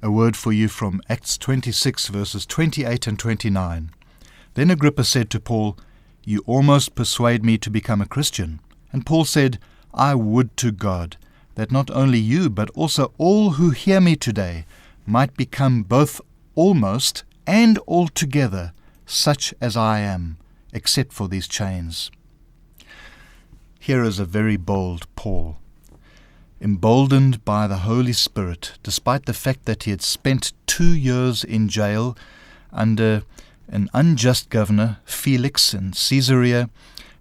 a word for you from Acts 26, verses 28 and 29. Then Agrippa said to Paul, "You almost persuade me to become a Christian." And Paul said, "I would to God that not only you, but also all who hear me today might become both almost and altogether such as I am, except for these chains." Here is a very bold Paul, emboldened by the Holy Spirit, despite the fact that he had spent 2 years in jail under an unjust governor, Felix, in Caesarea,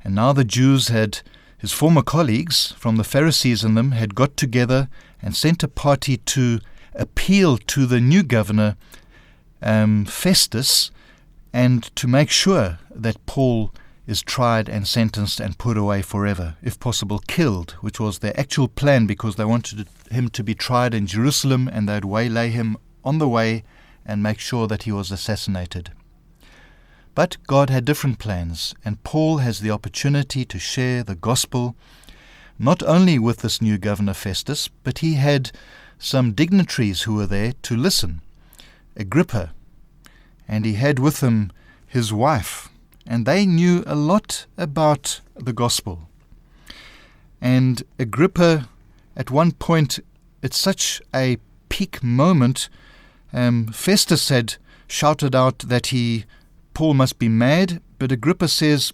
and now the Jews his former colleagues from the Pharisees and them had got together and sent a party to appeal to the new governor, Festus, and to make sure that Paul is tried and sentenced and put away forever, if possible killed, which was their actual plan, because they wanted him to be tried in Jerusalem and they'd waylay him on the way and make sure that he was assassinated. But God had different plans, and Paul has the opportunity to share the gospel, not only with this new governor Festus, but he had some dignitaries who were there to listen. Agrippa, and he had with him his wife, and they knew a lot about the gospel. And Agrippa, at one point, it's such a peak moment, Festus had shouted out that Paul must be mad, but Agrippa says,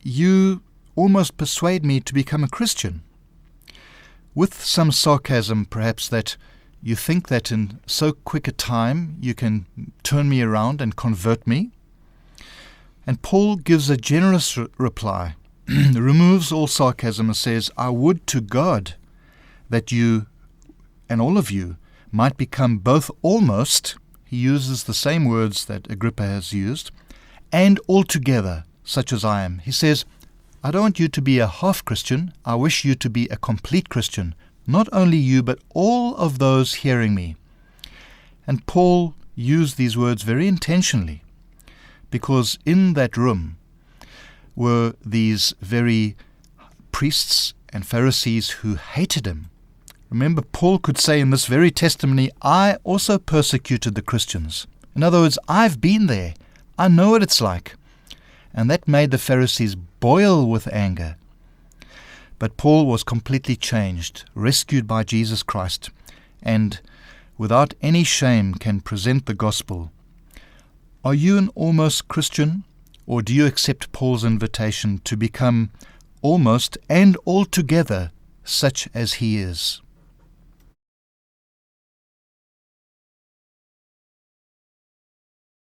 "You almost persuade me to become a Christian." With some sarcasm, perhaps, that you think that in so quick a time you can turn me around and convert me. And Paul gives a generous reply, removes all sarcasm and says, "I would to God that you and all of you might become both almost," he uses the same words that Agrippa has used, "and altogether such as I am." He says, "I don't want you to be a half Christian. I wish you to be a complete Christian. Not only you, but all of those hearing me." And Paul used these words very intentionally, because in that room were these very priests and Pharisees who hated him. Remember, Paul could say in this very testimony, "I also persecuted the Christians." In other words, I've been there. I know what it's like. And that made the Pharisees boil with anger. But Paul was completely changed, rescued by Jesus Christ, and without any shame can present the gospel. Are you an almost Christian, or do you accept Paul's invitation to become almost and altogether such as he is?